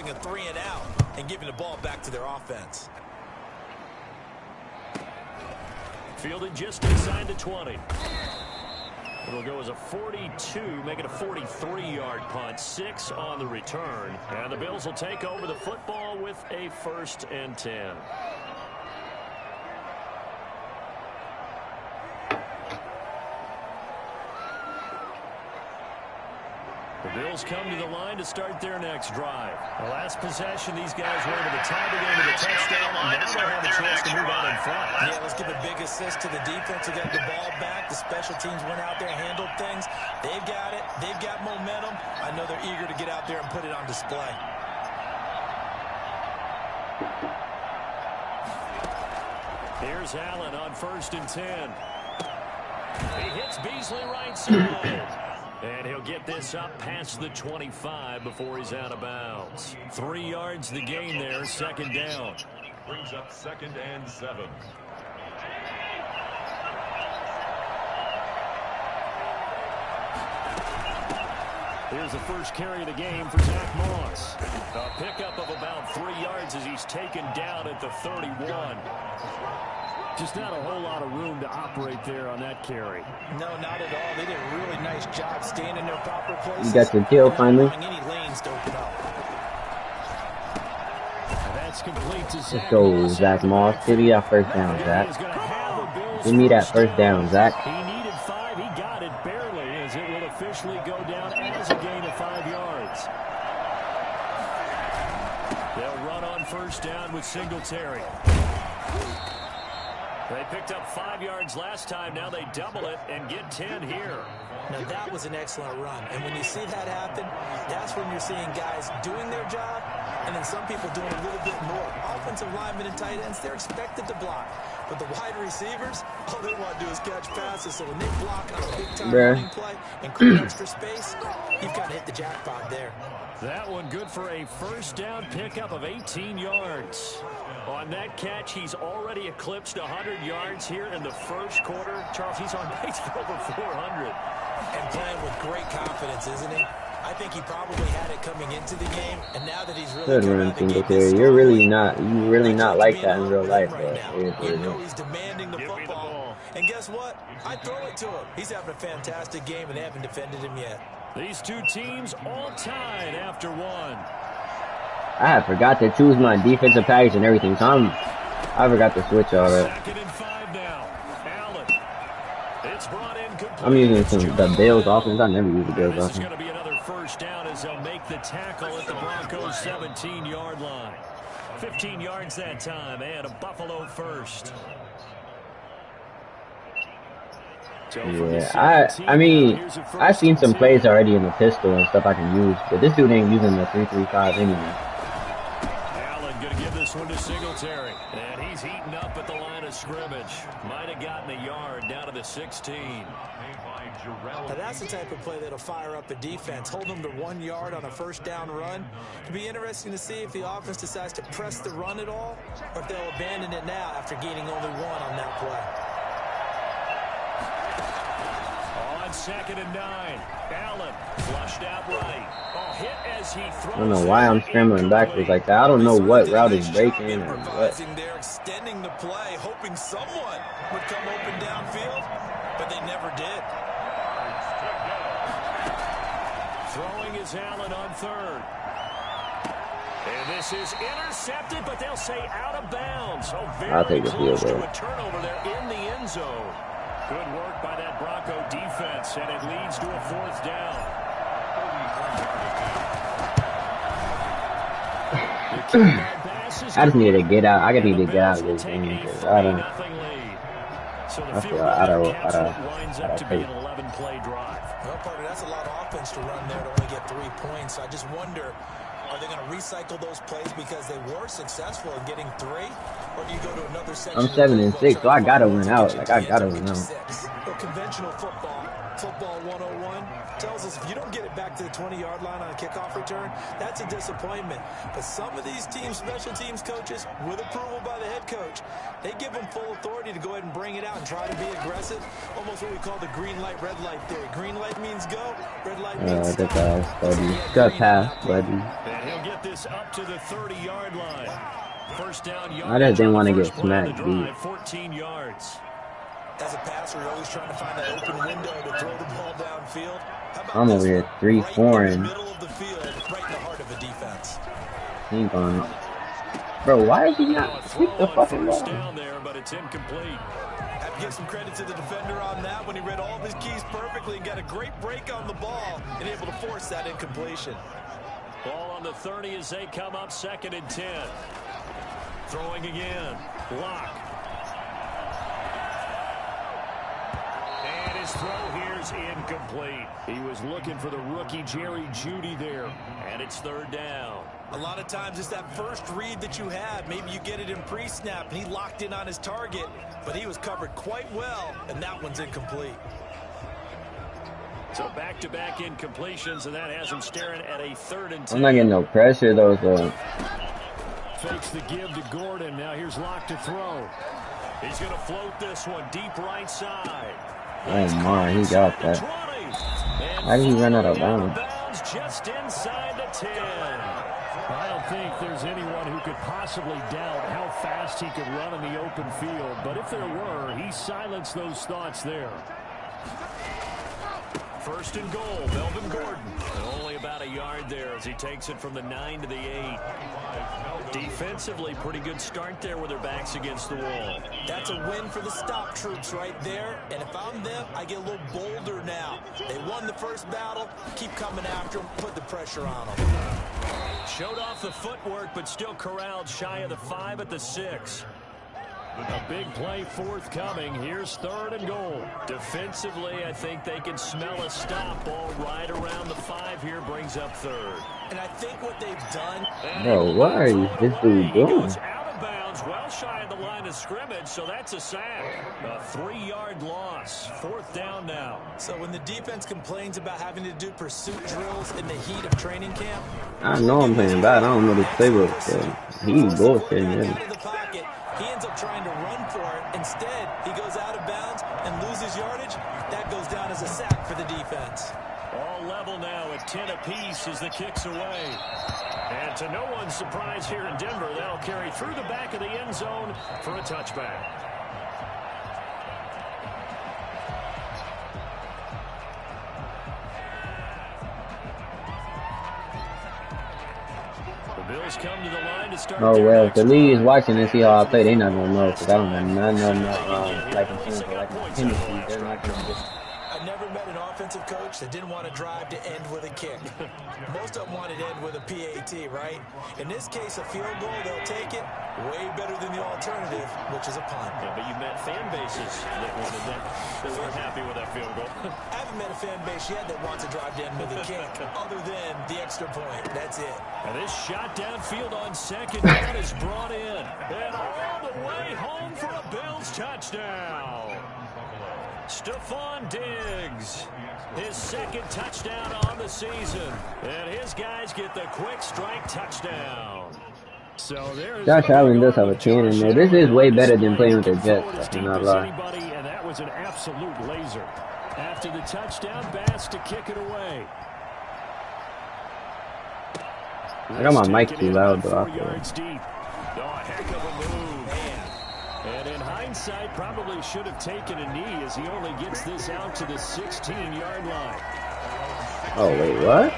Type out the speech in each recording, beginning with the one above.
forcing a 3-and-out and giving the ball back to their offense. Fielded just inside the 20. It'll go as a 42, make it a 43-yard punt, 6 on the return. And the Bills will take over the football with a 1st and 10. The Bills come to the line to start their next drive. The last possession, these guys were able to tie the game with a touchdown, and now they have a chance to move out in front. Yeah, let's give a big assist to the defense who got the ball back. The special teams went out there, handled things. They've got it. They've got momentum. I know they're eager to get out there and put it on display. Here's Allen on 1st and 10. He hits Beasley right side. And he'll get this up past the 25 before he's out of bounds. 3 yards the gain there, 2nd down. Brings up 2nd and 7. Here's the first carry of the game for Zach Moss. A pickup of about 3 yards as he's taken down at the 31. Just not a whole lot of room to operate there on that carry. No, not at all. They did a really nice job staying in their proper places. You got your kill finally. Any lanes to open up. That's complete to Zach. Let's go, Zach Moss. Give me that 1st down, Zach. Give me that 1st down, Zach. He needed 5. He got it barely, as it will officially go down as a gain of 5 yards. They'll run on 1st down with Singletary. They picked up 5 yards last time. Now they double it and get 10 here. Now, that was an excellent run. And when you see that happen, that's when you're seeing guys doing their job and then some people doing a little bit more. Offensive linemen and tight ends, they're expected to block. But the wide receivers, all they want to do is catch passes. So when they block on a big-time running play and create extra space, you've got to hit the jackpot there. That one good for a 1st down pickup of 18 yards. On that catch, he's already eclipsed 100 yards here in the 1st quarter. Charles, he's on pace for over 400. And playing with great confidence, isn't he? I think he probably had it coming into the game, and now that he's really good run, Singletary. You're really not like that in real life, but you know he's demanding the football. And guess what? I throw it to him. He's having a fantastic game, and they haven't defended him yet. These two teams all tied after 1. I had forgot to choose my defensive package and everything, so I forgot to switch all that. 2nd and 5 now. Allen. It's brought in complete. I'm using the Bills offense. I never use the Bills This offense. is going to be another 1st down as they'll make the tackle at the Broncos' 17-yard line. 15 yards that time, and a Buffalo 1st. Yeah, I mean, I've seen some plays already in the pistol and stuff I can use, but this dude ain't using the 3-3-5 anyway. Allen going to give this one to Singletary, and he's heating up at the line of scrimmage. Might have gotten a yard down to the 16. Now that's the type of play that'll fire up a defense. Hold them to 1 yard on a 1st down run. It'll be interesting to see if the offense decides to press the run at all, or if they'll abandon it now after gaining only 1 on that play. On 2nd and 9, Allen flushed out right. Hit as he throws. I don't know why I'm scrambling backwards like that. I don't know what route is breaking or what. They're extending the play, hoping someone would come open downfield, but they never did. Throwing is Allen on 3rd. And this is intercepted, but they'll say out of bounds. So I'll take the field goal. A turnover there in the end zone. Good work by that Bronco defense, and it leads to a 4th down. I just need to get out. I need to get out of this game because I don't. I feel out of pace. Well, partner, that's a lot of offense to run there to only get 3 points. I just wonder, are they going to recycle those plays because they were successful in getting 3? Or do you go to another section? I'm 7 and 6, so I gotta win out. Like I gotta win out. Conventional football, Football 101 tells us if you don't get it back to the 20-yard line on a kickoff return, that's a disappointment. But some of these teams, special teams coaches, with approval by the head coach, they give them full authority to go ahead and bring it out and try to be aggressive. Almost what we call the green light, red light theory. Green light means go, red light means stop. Good pass, buddy. And he'll get this up to the 30-yard line. First down yard. I just didn't want to get smacked, dude. 14 yards. As a passer, you're always trying to find that open window to throw the ball downfield. I'm over here 3-4-ing. Middle of the field, right in the heart of a defense. Ain't on it. Bro, why is he not pick the fucking ball? Down there, but it's incomplete. Have to give some credit to the defender on that when he read all of his keys perfectly and got a great break on the ball and able to force that incompletion. Ball on the 30 as they come up 2nd and 10. Throwing again. Lock. And his throw here's incomplete. He was looking for the rookie Jerry Jeudy there. And it's 3rd down. A lot of times it's that first read that you have. Maybe you get it in pre-snap and he locked in on his target, but he was covered quite well, and that one's incomplete. So back-to-back incompletions, and that has him staring at a 3rd and 10. I'm not getting no pressure, though, so. Fakes the give to Gordon. Now here's Locke to throw. He's going to float this one deep right side. Oh, my, he got that. Why did he run out of bounds? Just inside the 10. I don't think there's anyone who could possibly doubt how fast he could run in the open field. But if there were, he silenced those thoughts there. 1st and goal, Melvin Gordon. And only about a yard there as he takes it from the 9 to the 8. Defensively, pretty good start there with their backs against the wall. That's a win for the stop troops right there. And if I'm them, I get a little bolder now. They won the first battle. Keep coming after them. Put the pressure on them. Showed off the footwork, but still corralled shy of the 5 at the 6. A big play forthcoming. Here's 3rd and goal. Defensively, I think they can smell a stop. Ball right around the 5 here, brings up 3rd. And I think what they've done... Bro, what are you, this dude doing? Goes out of bounds, well shy of the line of scrimmage, so that's a sack. A 3-yard loss. 4th down now. So when the defense complains about having to do pursuit drills in the heat of training camp... I know I'm playing bad. I don't know this playbook. So he's bullshitting, really. He ends up trying to run for it. Instead, he goes out of bounds and loses yardage. That goes down as a sack for the defense. All level now at 10 apiece as the kick's away. And to no one's surprise here in Denver, they'll carry through the back of the end zone for a touchback. Bills come to the line to start. Oh, well, if the league is watching and see how I play, they not going to know, because I don't know none like in Tennessee. They're not going to just... I never met an offensive coach that didn't want to drive to end with a kick. Most of them wanted to end with a PAT, right? In this case, a field goal, they'll take it. Way better than the alternative, which is a punt. Yeah, but you've met fan bases that wanted that. They weren't happy with that field goal. I haven't met a fan base yet that wants to drive to end with a kick, other than the extra point. That's it. And this shot downfield on 2nd down is brought in. And all the way home for a Bills touchdown. Stephon Diggs, his 2nd touchdown on the season. And his guys get the quick strike touchdown. So there's Josh Allen does have a cannon there. This is way better than playing with the Jets. I'm not lying. And that was an absolute laser. After the touchdown, Bass to kick it away. I got my mic too loud, though. 4 yards deep. Oh, a heck of a move. And in hindsight, probably should have taken a knee as he only gets this out to the 16-yard line. Oh, wait, what?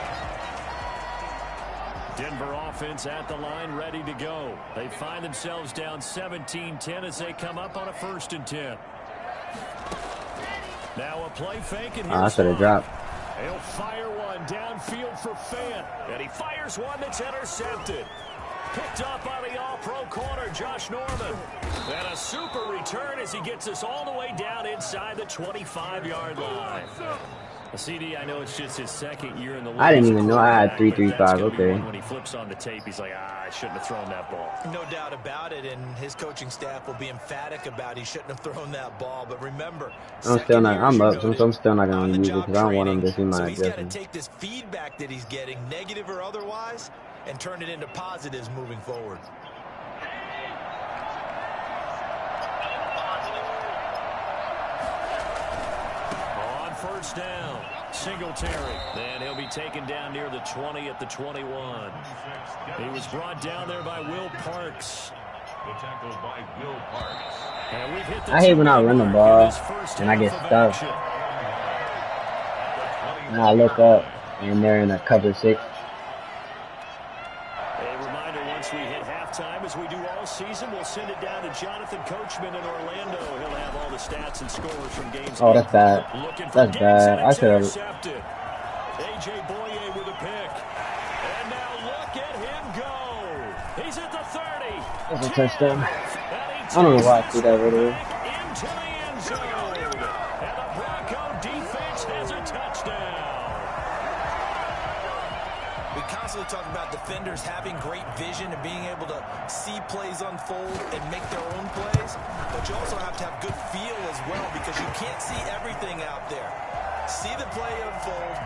Denver offense at the line, ready to go. They find themselves down 17-10 as they come up on a 1st and 10. Now a play fake, and I should have dropped. He'll fire one downfield for Fant, and he fires one that's intercepted. Picked up by the all-pro corner, Josh Norman. And a super return as he gets us all the way down inside the 25-yard line. CD, I know it's just his second year in the league. I didn't even know I had 3.35. Okay. When he flips on the tape, he's like, I shouldn't have thrown that ball. No doubt about it, and his coaching staff will be emphatic about he shouldn't have thrown that ball. But remember, I'm still not. I'm up, so I'm still not gonna use it because I don't want him to see my so he's got to adjustment. take this feedback that he's getting, negative or otherwise, and turn it into positives moving forward. On first down, Singletary. Then he'll be taken down near the 20 at the 21. He was brought down there by Will Parks. The tackle by Will Parks. And we've hit the I hate when I run the ball and I get stuck. And I look up and they're in a cover 6. A reminder, once we hit halftime, as we do all season, we'll send it down to Jonathan Coachman in Orlando. He'll have all the stats and scores from games. Oh, that's bad. That's bad. I should have. A.J. Boye with a pick. And now look at him go. He's at the 30. That's a touchdown. I don't know why I see that video. Into the end zone. And the Bronco defense has a touchdown. We constantly talk about defenders having great vision and being able to see plays unfold and make their own plays, but you also have to have good feel as well because you can't see everything out there. See the play unfold,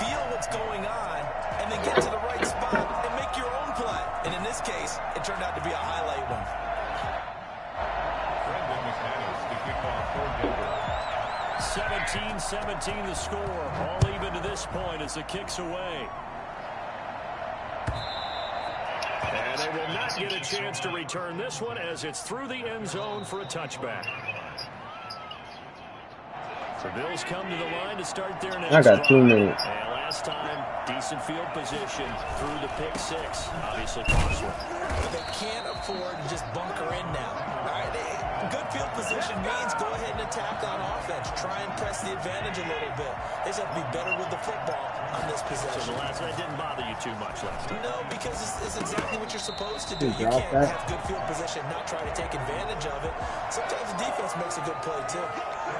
feel what's going on, and then get to the right spot and make your own play. And in this case, it turned out to be a highlight one. 17-17 the score. All even to this point as the kick's away. And they will not get a chance to return this one as it's through the end zone for a touchback. The Bills come to the line to start their next I got 2 minutes. And last time, decent field position through the pick 6. Obviously costly. They can't afford to just bunker in now. All right, good field position means go ahead and attack on offense. Try and press the advantage a little bit. They just have to be better with the football on this possession. So the last one didn't bother you too much last time. No, because it's exactly what you're supposed to do. You can't have good field position, not try to take advantage of it. Sometimes the defense makes a good play, too.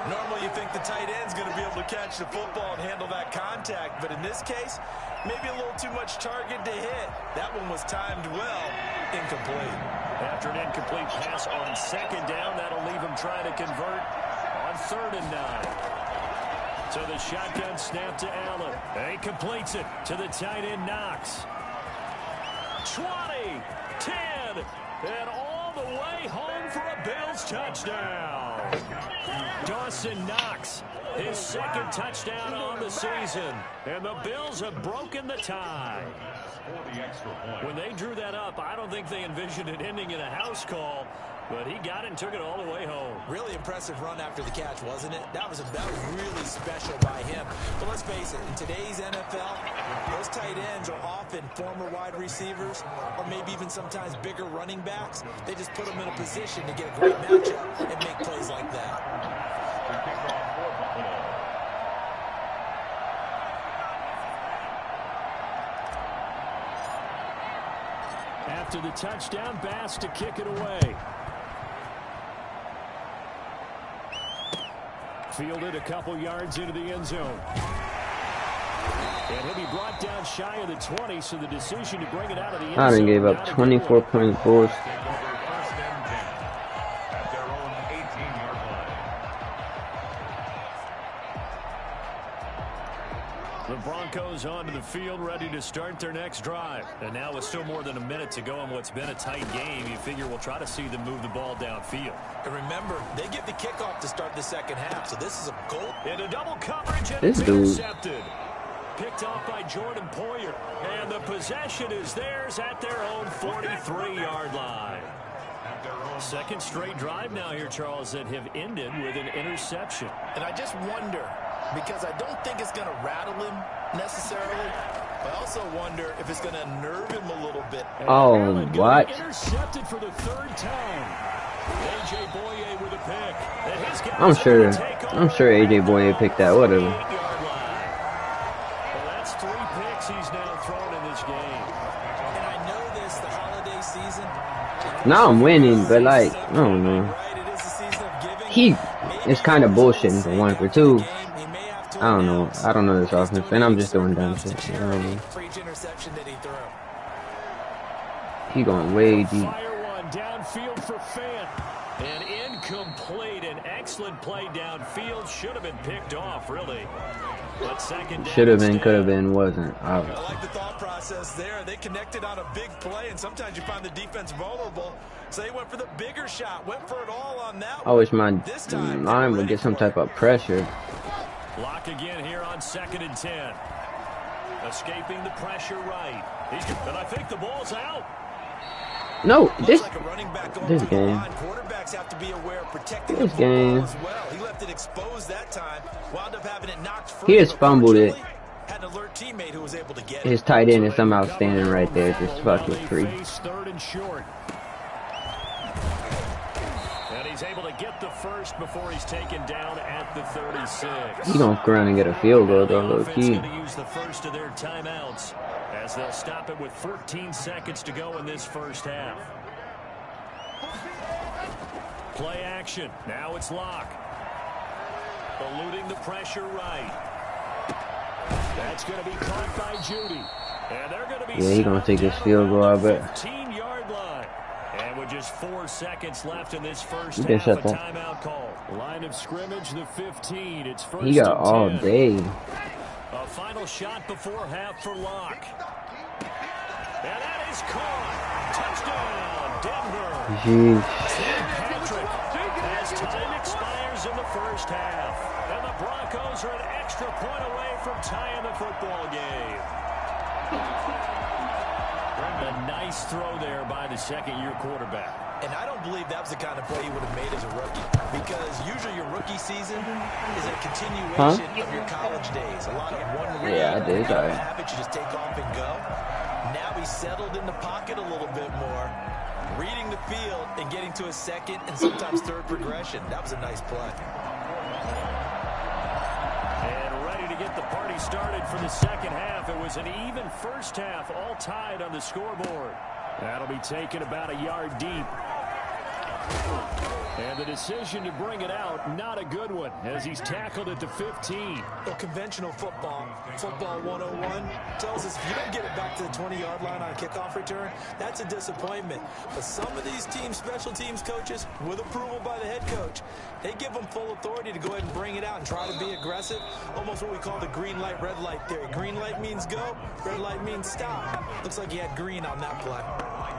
Normally you think the tight end's going to be able to catch the football and handle that contact, but in this case, maybe a little too much target to hit. That one was timed well. Incomplete. After an incomplete pass on second down, that'll leave him trying to convert on 3rd and 9. So the shotgun snap to Allen. And he completes it to the tight end Knox. 20, 10, and all the way home for a Bills touchdown. Dawson Knox, his 2nd touchdown on the season. And the Bills have broken the tie. When they drew that up, I don't think they envisioned it ending in a house call, but he got it and took it all the way home. Really impressive run after the catch, wasn't it? That was really special by him. But let's face it, in today's NFL, those tight ends are often former wide receivers or maybe even sometimes bigger running backs. They just put them in a position to get a great matchup and make plays like that. After the touchdown, Bass to kick it away. Fielded a couple yards into the end zone. And he'll be brought down shy of the 20, so the decision to bring it out of the end zone. I didn't give up 24.4. The Broncos onto the field, ready to start their next drive. And now with still more than a minute to go in what's been a tight game, you figure we'll try to see them move the ball downfield. And remember, they get the kickoff to start the second half, so this is a goal. Into double coverage, and this it's dude intercepted. Picked off by Jordan Poyer. And the possession is theirs at their own 43-yard line. Second straight drive now here, Charles, that have ended with an interception. And I just wonder, because I don't think it's going to rattle him necessarily. I also wonder if it's going to nerve him a little bit. Oh, what? Intercepted for the 3rd time. A.J. Boye with a pick. I'm sure A.J. Boye picked that. Whatever. Well, that's 3 picks he's now thrown in this game. And I know this, the holiday season. Now I'm winning, but like, I don't know. He is kind of bullshitting for one. For two, don't know. I don't know this offense, and I'm just doing dumb shit. You know what I mean? He going way deep. Fire one downfield for Fant. An incomplete, an excellent play downfield. Should have been picked off, really. But second down. Should have been, could have been, wasn't. Obviously. I like the thought process there. They connected on a big play, and sometimes you find the defense vulnerable. So they went for the bigger shot, went for it all on that. I wish my line would get some type of pressure. Lock again here on 2nd and 10. Escaping the pressure right. And I think the ball's out. No, this Like game. Quarterbacks have to be aware of protecting This the game. as well. He left it exposed that time. Wound up having it knocked free. He has fumbled it. Had an alert teammate who was able to get His tight end is somehow standing right there, just fucking free. 3rd and short. And he's able to get the first before he's taken down at the 36. He gonna run and get a field goal though, low key. Going to use the first of their timeouts as they'll stop it with 14 seconds to go in this first half. Play action. Now it's Locke. Eluding the pressure right. That's going to be caught by Judy. And they're going to be Yeah, he gonna take this field goal, I bet. 15-yard line. And with just 4 seconds left in this first You can half, a shut that. timeout call. Line of scrimmage, the 15. It's first He got and all 10. day. A final shot before half for Locke. And that is caught. Touchdown, Denver. Jeez. Patrick, as time expires in the first half. And the Broncos are an extra point away from tying the football game. A nice throw there by the second-year quarterback. And I don't believe that was the kind of play he would have made as a rookie. Because usually your rookie season is a continuation of your college days. A lot of one read. Yeah, I did. Habit, you just take off and go. Now he's settled in the pocket a little bit more, reading the field and getting to a second and sometimes third progression. That was a nice play. And ready to get the party started for the second half. It was an even first half, all tied on the scoreboard. That'll be taken about a yard deep. And the decision to bring it out, not a good one, as he's tackled at the 15. Well, conventional football 101, tells us if you don't get it back to the 20-yard line on a kickoff return, that's a disappointment. But some of these team special teams coaches, with approval by the head coach, they give them full authority to go ahead and bring it out and try to be aggressive, almost what we call the green light, red light theory. Green light means go, red light means stop. Looks like he had green on that play.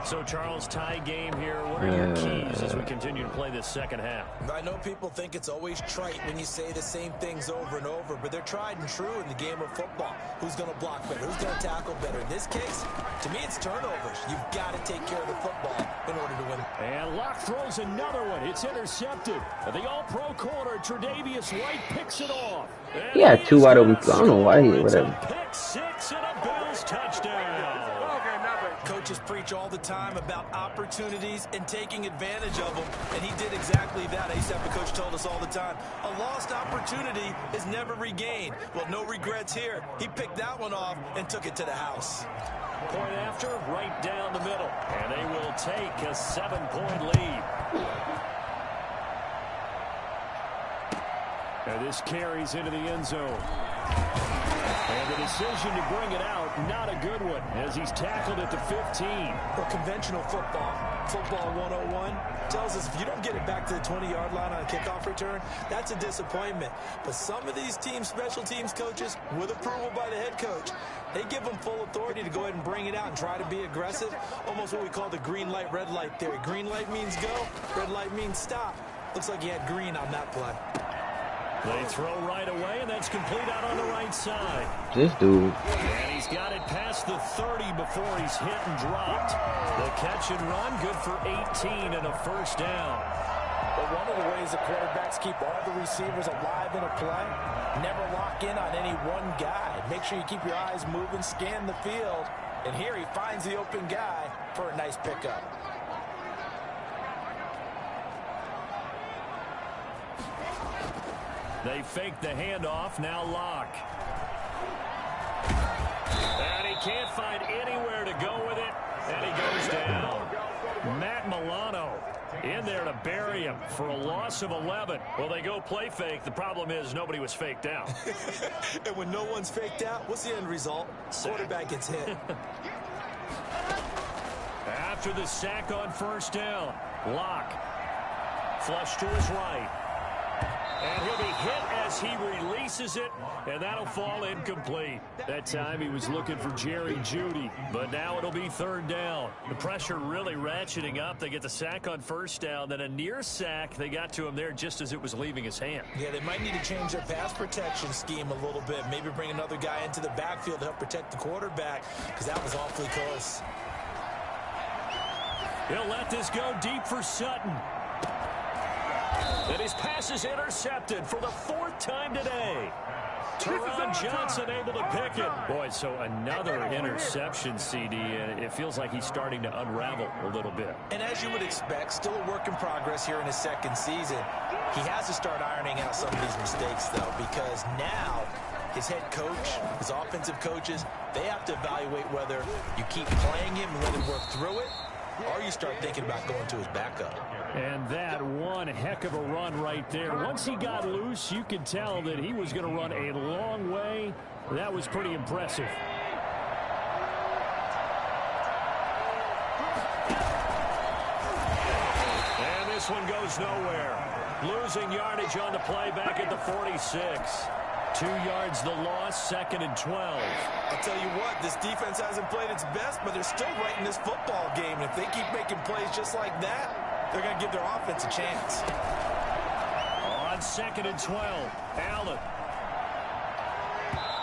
So, Charles, tie game here. What are your keys as we continue to play this second half? I know people think it's always trite when you say the same things over and over, but they're tried and true in the game of football. Who's going to block better? Who's going to tackle better? In this case, to me, it's turnovers. You've got to take care of the football in order to win. And Locke throws another one. It's intercepted. The all-pro corner, Tre'Davious White, picks it off. He had 2 wide open. I don't know why he whatever. Pick 6 and a Bills touchdown. Coaches preach all the time about opportunities and taking advantage of them, and he did exactly that. I used to have a coach told us all the time, a lost opportunity is never regained. Well, no regrets here. He picked that one off and took it to the house. Point after, right down the middle. And they will take a 7-point lead. And this carries into the end zone. And the decision to bring it out, not a good one, as he's tackled at the 15. Well, conventional football 101, tells us if you don't get it back to the 20-yard line on a kickoff return, that's a disappointment. But some of these team special teams coaches, with approval by the head coach, they give them full authority to go ahead and bring it out and try to be aggressive, almost what we call the green light, red light theory. Green light means go, red light means stop. Looks like he had green on that play. They throw right away, and that's complete out on the right side. This dude. And he's got it past the 30 before he's hit and dropped. The catch and run, good for 18 and a first down. But one of the ways the quarterbacks keep all the receivers alive in a play, never lock in on any one guy. Make sure you keep your eyes moving, scan the field. And here he finds the open guy for a nice pickup. They fake the handoff, now Locke. And he can't find anywhere to go with it, and he goes down. Matt Milano in in there to bury him for a loss of 11. Well, they go play fake. The problem is nobody was faked out. And when no one's faked out, what's the end result? Quarterback gets hit. After the sack on first down, Locke flush to his right. And he'll be hit as he releases it, and that'll fall incomplete. That time he was looking for Jerry Jeudy, but now it'll be third down. The pressure really ratcheting up. They get the sack on first down, then a near sack. They got to him there just as it was leaving his hand. Yeah, they might need to change their pass protection scheme a little bit. Maybe bring another guy into the backfield to help protect the quarterback, because that was awfully close. He'll let this go deep for Sutton. And his pass is intercepted for the fourth time today. Teron Johnson able to pick it. Boy, so another interception, CD, and it feels like he's starting to unravel a little bit. And as you would expect, still a work in progress here in his second season. He has to start ironing out some of these mistakes, though, because now his head coach, his offensive coaches, they have to evaluate whether you keep playing him and let him work through it, or you start thinking about going to his backup. And that one heck of a run right there. Once he got loose, you could tell that he was going to run a long way. That was pretty impressive. And this one goes nowhere. Losing yardage on the play back at the 46. 2 yards the loss, 2nd and 12. I'll tell you what, this defense hasn't played its best, but they're still right in this football game. And if they keep making plays just like that, they're going to give their offense a chance. On 2nd and 12, Allen.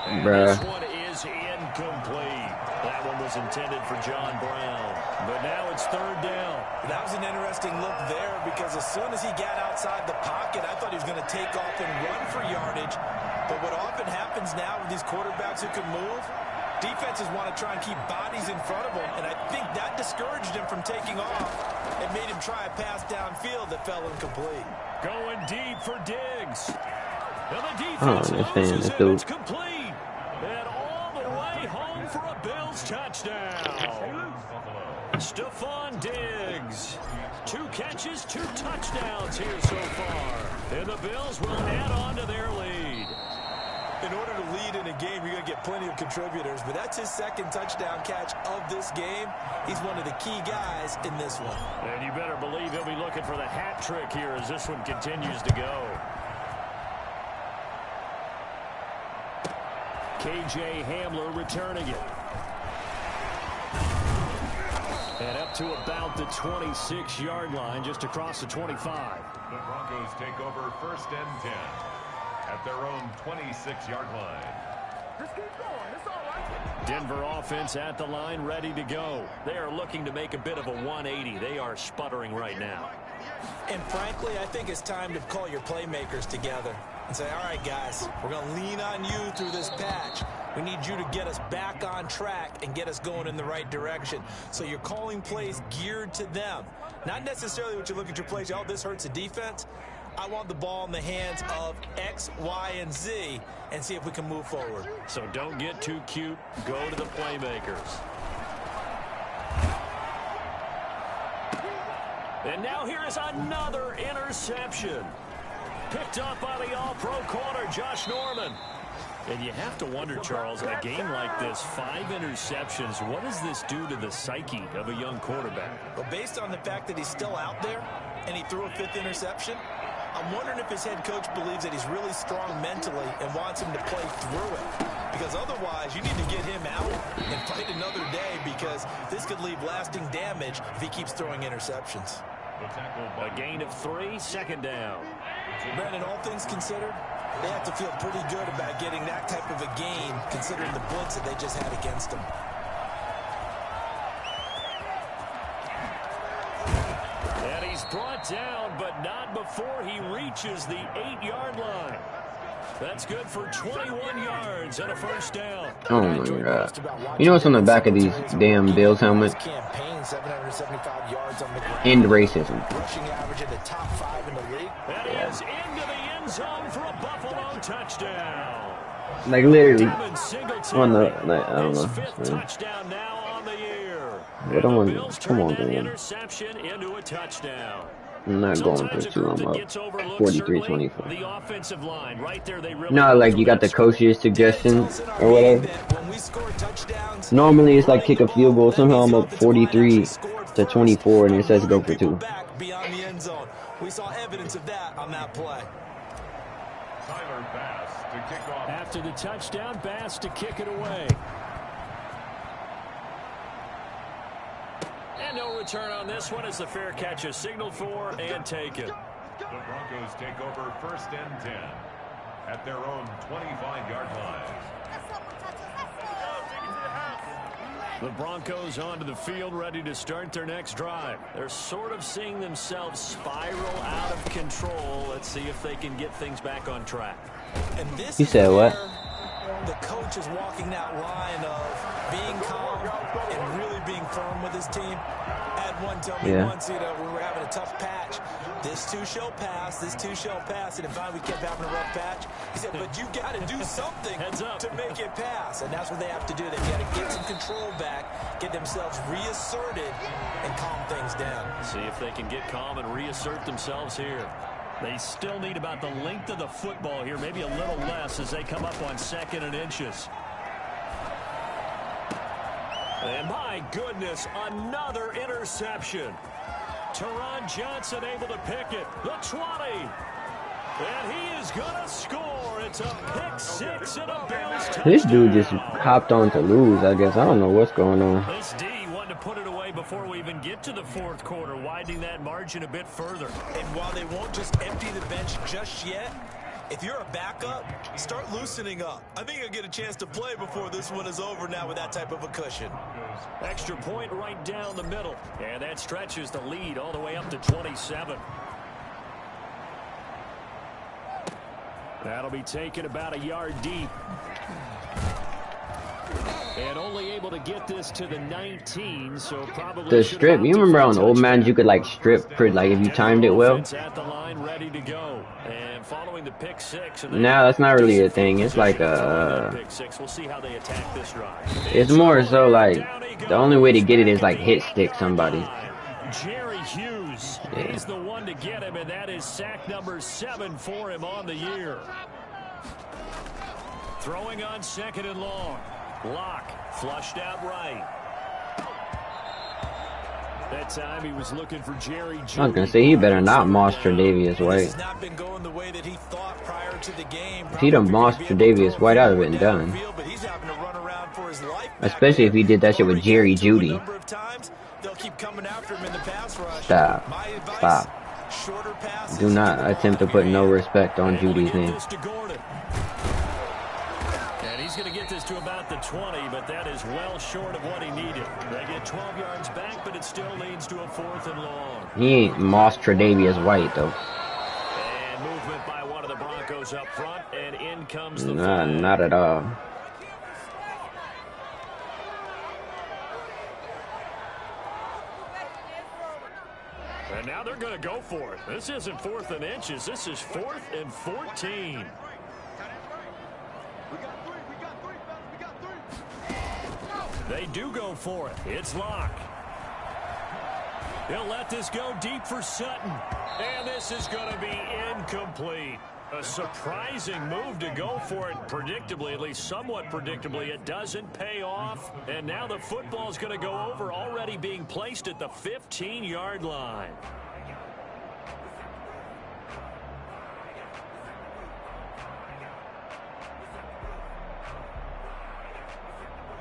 And Bruh. this one is incomplete. That one was intended for John Brown. But now it's third down. That was an interesting look there because as soon as he got outside the pocket, I thought he was going to take off and run for yardage. But what often happens now with these quarterbacks who can move, defenses want to try and keep bodies in front of them, and I think that discouraged him from taking off and made him try a pass downfield that fell incomplete. Going deep for Diggs. And the defense loses it. It's complete. And all the way home for a Bills touchdown. Stephon Diggs. 2 catches, 2 touchdowns here so far. And the Bills will add on to their lead. In order to lead in a game, you're going to get plenty of contributors, but that's his 2nd touchdown catch of this game. He's one of the key guys in this one. And you better believe he'll be looking for the hat trick here as this one continues to go. KJ Hamler returning it. And up to about the 26-yard line, just across the 25. The Broncos take over 1st and 10 at their own 26-yard line. Just keep going. It's all right. Denver offense at the line, ready to go. They are looking to make a bit of a 180. They are sputtering right now. And frankly, I think it's time to call your playmakers together and say, all right, guys, we're going to lean on you through this patch. We need you to get us back on track and get us going in the right direction. So you're calling plays geared to them. Not necessarily what you look at your plays, oh, this hurts the defense. I want the ball in the hands of X, Y, and Z and see if we can move forward. So don't get too cute. Go to the playmakers. And now here is another interception. Picked up by the all-pro corner, Josh Norman. And you have to wonder, Charles, a game like this, 5 interceptions, what does this do to the psyche of a young quarterback? But based on the fact that he's still out there and he threw a 5th interception, I'm wondering if his head coach believes that he's really strong mentally and wants him to play through it. Because otherwise, you need to get him out and fight another day because this could leave lasting damage if he keeps throwing interceptions. A gain of 3, 2nd down. Brandon, all things considered, they have to feel pretty good about getting that type of a gain considering the blitz that they just had against them. And he's brought down, but not before he reaches the 8-yard line. That's good for 21 yards and a 1st down. Oh my God. You know what's on the back of these damn Bills helmets? End racism. Rushing average in the top 5 in the league. And he is into the end zone for a Buffalo touchdown. Like literally Devin Singletary, on the, like, I don't his know. 5th touchdown now on the year. But And the Bills come turn on, that man. interception into a touchdown. I'm not going for two. I'm up 43-24. The offensive line right there, they really No, like you got the coach's suggestion or whatever. When we score touchdowns, Normally it's like kick a field goal. Somehow I'm up 43-24, and it says go for two. Back beyond the end zone. We saw evidence of that on that play. Tyler Bass to kick off. After the touchdown, Bass to kick it away. And no return on this one as the fair catch is signaled for and taken. The Broncos take over 1st and 10 at their own 25-yard line. The Broncos onto the field, ready to start their next drive. They're sort of seeing themselves spiral out of control. Let's see if they can get things back on track. And this You said what? The coach is walking that line of being calm and really being firm with his team. Had one tell me once, we were having a tough patch. This too shall pass. This too shall pass. And finally we kept having a rough patch. He said, but you got to do something to make it pass. And that's what they have to do. They've got to get some control back, get themselves reasserted, and calm things down. See if they can get calm and reassert themselves here. They still need about the length of the football here, maybe a little less as they come up on 2nd and inches. And my goodness, another interception. Teron Johnson able to pick it. The 20. And he is going to score. It's a pick 6 and a Bills touchdown. This dude just hopped on to lose, I guess. I don't know what's going on. This D wanted to put it away before we even get to the 4th quarter, widening that margin a bit further. And while they won't just empty the bench just yet, if you're a backup, start loosening up. I think you'll get a chance to play before this one is over now with that type of a cushion. Extra point right down the middle. And that stretches the lead all the way up to 27. That'll be taken about a yard deep. And only able to get this to the 19, so probably the strip. You remember on Old Man you could like strip for like if you timed it well? At the line, ready to go. And following the pick 6. No, that's not really a thing. It's like a pick 6. We'll see how they attack this drive. It's more so like the only way to get it is like hit stick somebody. Jerry Hughes is the one to get him, and that is sack number 7 for him on the year. Throwing on 2nd and long. Lock flushed out right. That time he was looking for Jerry Jeudy. I was gonna say he better not moss Tre'Davious White. If he'd have mossed Tre'Davious White, I'd have been done. Especially if he did that shit with Jerry Jeudy. Stop. Stop. Do not attempt to put no respect on Judy's name. And he's going to get this to about the 20, but that is well short of what he needed. They get 12 yards back, but it still leads to a 4th and long. He ain't mossed Tre'Davious White, though. And movement by one of the Broncos up front, and in comes the Nah, not at all. And now they're going to go for it. This isn't 4th and inches. This is 4th and 14. They do go for it. It's Lock. He'll let this go deep for Sutton. And this is going to be incomplete. A surprising move to go for it predictably, at least somewhat predictably. It doesn't pay off. And now the football's going to go over, already being placed at the 15-yard line.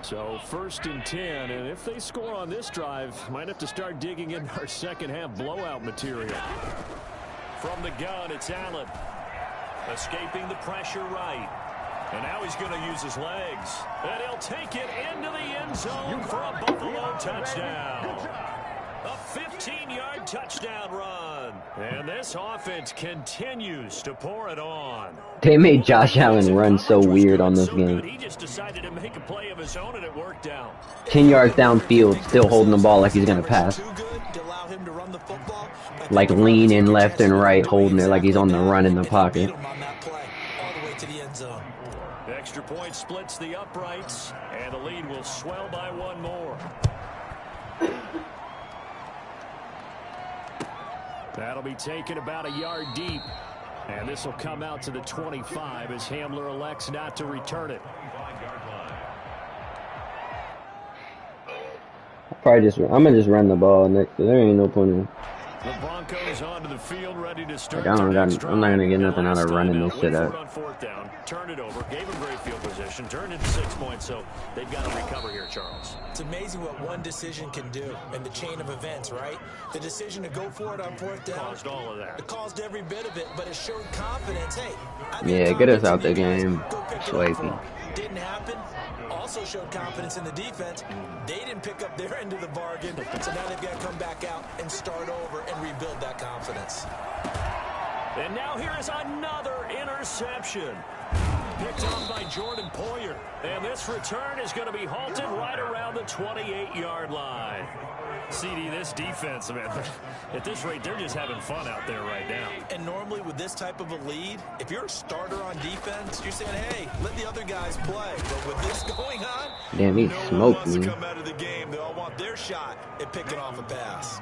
So 1st and 10, and if they score on this drive, might have to start digging in our second-half blowout material. From the gun, it's Allen. Escaping the pressure right. And now he's going to use his legs. And he'll take it into the end zone for a Buffalo touchdown. A 15-yard touchdown run. And this offense continues to pour it on. They made Josh Allen run so weird on this game. He just decided to make a play of his own, and it worked out. 10 yards downfield, still holding the ball like he's going to pass. Like leaning left and right, holding it like he's on the run in the pocket. The extra point splits the uprights, and the lead will swell by one more. That'll be taken about a yard deep. And this will come out to the 25 as Hamler elects not to return it. I'm gonna just run the ball next. There ain't no point in. The Broncos onto the field, ready to start. I'm not gonna get nothing out of running this shit up. On fourth down, turned it over, gave him great field position, turned into 6 points, so they've got to recover here, Charles. It's amazing what one decision can do in the chain of events, right? The decision to go for it on fourth down caused all of that. It caused every bit of it, but it showed confidence. Hey, yeah, get us out the game, Swayze. Didn't happen. Also showed confidence in the defense. They didn't pick up their end of the bargain, so now they've got to come back out and start over and rebuild that confidence. And now here is another interception. Picked off by Jordan Poyer. And this return is going to be halted right around the 28-yard line. CD, this defense, man, at this rate, they're just having fun out there right now. And normally with this type of a lead, if you're a starter on defense, you're saying, hey, let the other guys play. But with this going on, damn, he smoked me. come out of the game. They all want their shot at picking off a pass.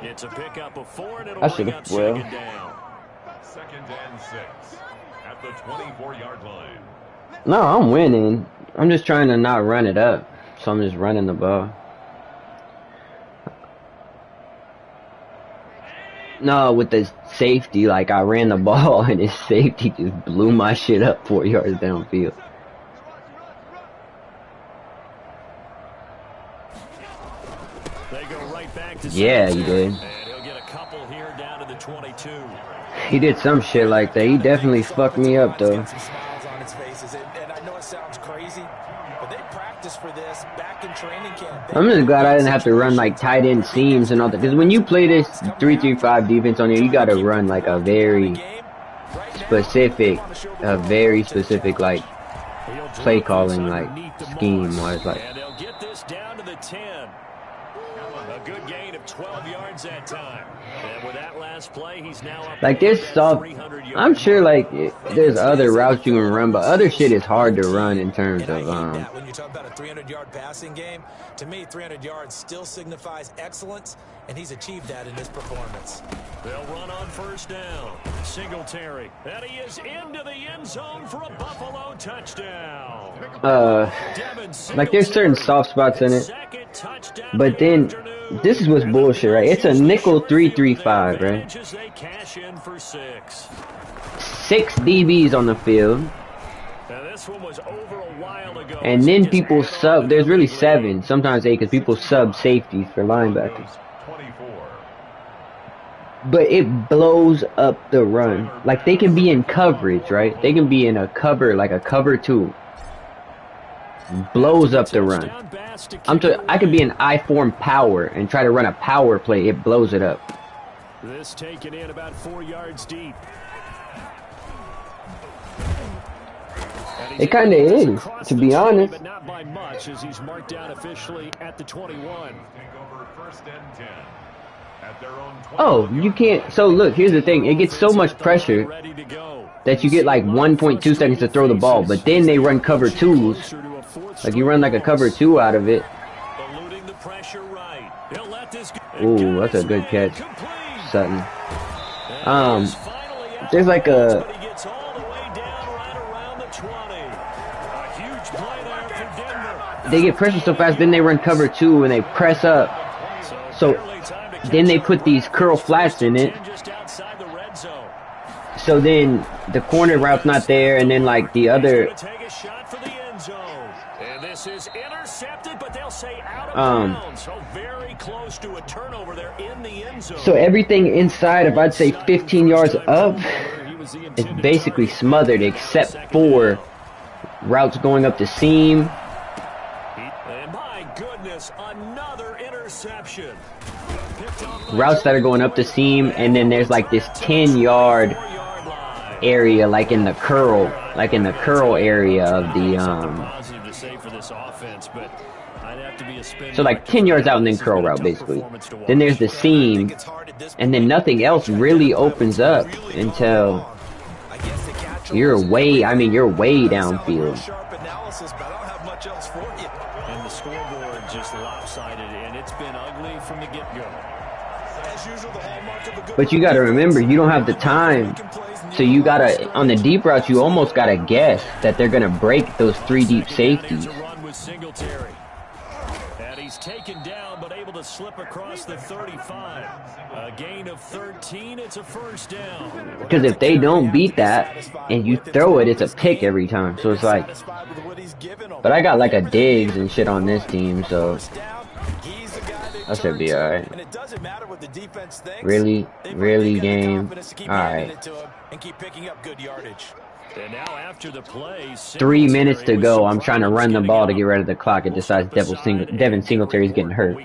It's a pickup of 4, and it'll I bring should've- up second down. 2nd and 6 at the 24-yard line. No, I'm winning. I'm just trying to not run it up, so I'm just running the ball. No, with the safety, like I ran the ball and his safety just blew my shit up 4 yards downfield. They go right back to Yeah, he did. And he'll get a couple here down to the 22. He did some shit like that. He definitely fucked me up, though. Some smiles on his faces, and I know it sounds crazy, but they practiced for this back in training camp. I'm just glad I didn't have to run like tight end seams and all that. Because when you play this 3-3-5 defense on here, you gotta run like a very specific like play calling like scheme wise like. And they'll get this down to the 10. A good gain of 12 yards that time. And with that last play, he's now up Like there's soft, I'm sure like there's other routes you can run, but other shit is hard to run in terms of when you talk about a 300-yard passing game, to me 300 yards still signifies excellence, and he's achieved that in his performance. They'll run on first down. Singletary, and he is into the end zone for a Buffalo touchdown. like there's certain soft spots in it, but then this is what's bullshit, right? It's a nickel 3-3-5, right? 6 DBs on the field, and then people sub. There's really 7, sometimes 8, because people sub safeties for linebackers. But it blows up the run. Like they can be in coverage, right? They can be in a cover, like a cover 2. Blows up the run. I could be in I-form power and try to run a power play. It blows it up. This taken in about 4 yards deep. It kind of is, to be honest. But not by much, as he's marked down officially at the 21. Take over 1st and 10 at their own 20. Oh, you can't. So look, here's the thing. It gets so much pressure that you get like 1.2 seconds to throw the ball, but then they run cover 2s. Like you run like a cover 2 out of it. Ooh, that's a good catch, Sutton. There's like a. They get pressure so fast, then they run cover 2 and they press up. So then they put these curl flats in it. So then the corner route's not there, and then like the other. Is intercepted, but they'll say out of bounds. So very close to a turnover there in the end zone. So everything inside of, I'd say 15 yards up is basically smothered except for routes going up the seam. And my goodness, another interception. Routes that are going up the seam, and then there's like this 10-yard area like in the curl area of the so like 10 yards out and then curl route basically. Then there's the seam, and then nothing else really opens up until you're way downfield. And the scoreboard just lopsided, and it's been ugly from the get-go. As usual, the hallmark of a good But you got to remember, you don't have the time. So you got to, on the deep routes, you almost got to guess that they're going to break those 3 deep safeties. And he's taken down, but able to slip across the 35. A gain of 13, it's a first down. Because if they don't beat that and you throw it, it's a pick every time. So it's like, but I got like a Diggs and shit on this team, so I should be alright. Really? Really, game? Alright. And now after the play, 3 minutes to go. I'm trying to run the ball to get rid of the clock. It decides Devin Singletary's getting hurt.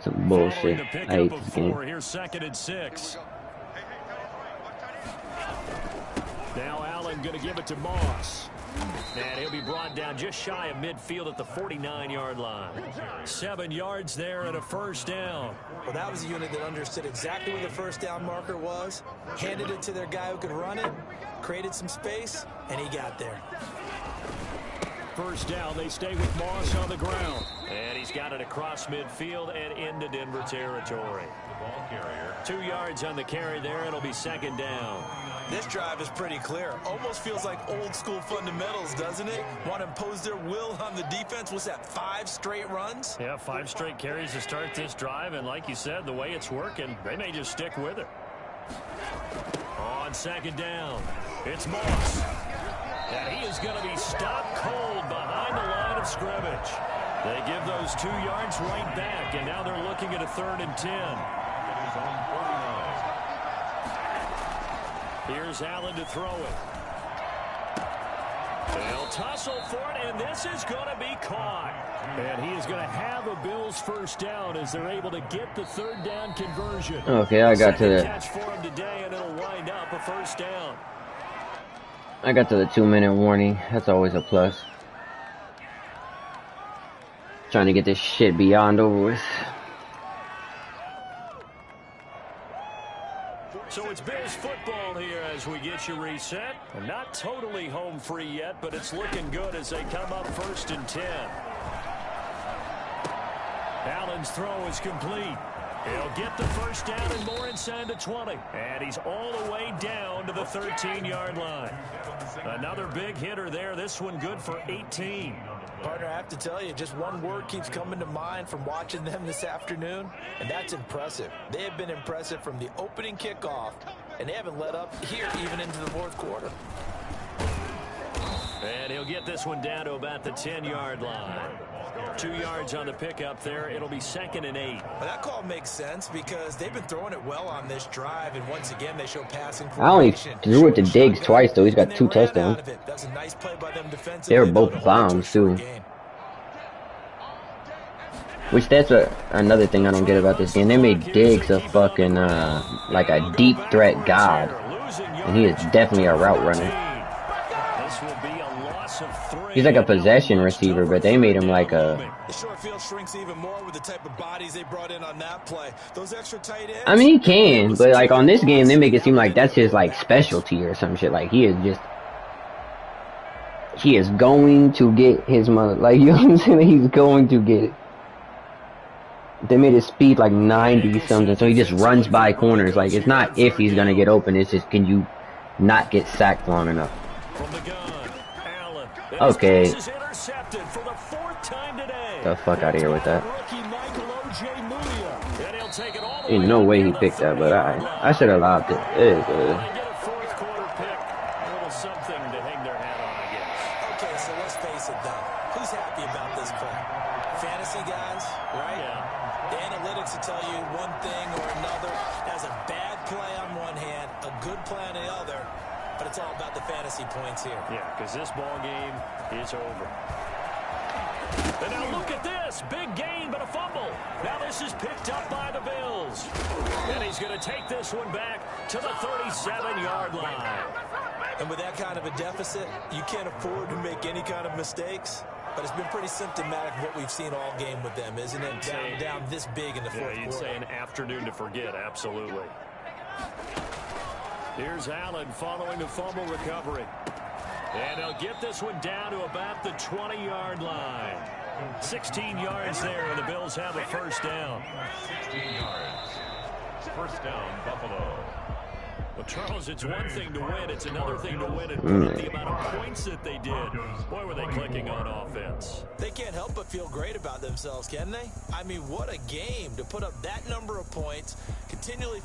Some bullshit. I hate this game. Here's 2nd and 6. Now Allen going to give it to Moss. And he'll be brought down just shy of midfield at the 49-yard line. 7 yards there and a first down. Well, that was a unit that understood exactly where the first down marker was, handed it to their guy who could run it, created some space, and he got there. First down, they stay with Moss on the ground. And he's got it across midfield and into Denver territory. 2 yards on the carry there. It'll be 2nd down. This drive is pretty clear. Almost feels like old school fundamentals, doesn't it? Want to impose their will on the defense. Was that 5 straight runs? Yeah, 5 straight carries to start this drive. And like you said, the way it's working, they may just stick with it. On 2nd down, it's Moss. And he is going to be stopped cold behind the line of scrimmage. They give those 2 yards right back, and now they're looking at a 3rd and 10. Here's Allen to throw it. They'll tussle for it, and this is going to be caught. And he is going to have a Bills first down as they're able to get the 3rd down conversion. Okay, I got to the catch for him today, and it'll wind up a first down. I got to the 2-minute warning. That's always a plus. Trying to get this shit beyond over with. So it's Bills football here as we get you reset. And not totally home free yet, but it's looking good as they come up 1st and 10. Allen's throw is complete. He'll get the first down and more inside the 20. And he's all the way down to the 13-yard line. Another big hitter there. This one good for 18. Partner, I have to tell you, just one word keeps coming to mind from watching them this afternoon, and that's impressive. They have been impressive from the opening kickoff, and they haven't let up here even into the 4th quarter. And he'll get this one down to about the 10-yard line. 2 yards on the pickup there. It'll be 2nd and 8. Well, that call makes sense because they've been throwing it well on this drive, and once again they show passing I only coordination. threw it to Diggs twice, though. He's got 2 touchdowns. That's a nice play by them defensively. They were both bombs, too. Which that's another thing I don't get about this game. They made Diggs a fucking like a deep threat god, and he is definitely a route runner. He's like a possession receiver, but they made him like a. The short field shrinks even more with the type of bodies they brought in on that play. Those extra tight ends. I mean, he can, but like on this game, they make it seem like that's his like specialty or some shit. Like he is going to get his mother. Like, you know what I'm saying? He's going to get it. They made his speed like 90 something, so he just runs by corners. Like, it's not if he's gonna get open, it's just can you not get sacked long enough. Okay. The fuck out of here with that. Ain't no way he picked that, but I should have allowed it. It is good. Okay, so let's face it though. Who's happy about this play? Fantasy guys, right? Yeah. The analytics will tell you one thing or another. As a bad play on one hand, a good play on the other. But it's all about the fantasy points here. Yeah, because this ball game is over. And now look at this. Big gain, but a fumble. Now this is picked up by the Bills. And he's going to take this one back to the 37-yard line. And with that kind of a deficit, you can't afford to make any kind of mistakes. But it's been pretty symptomatic of what we've seen all game with them, isn't it? Down this big in the fourth quarter. Yeah, you'd say an afternoon to forget, absolutely. Here's Allen following the fumble recovery. And he'll get this one down to about the 20-yard line. 16 yards there, and the Bills have a first down. 16 yards. First down, Buffalo. Well, Charles, it's one thing to win. It's another thing to win and put up the amount of points that they did. Boy, were they clicking on offense. They can't help but feel great about themselves, can they? I mean, what a game to put up that number of points, continually feeling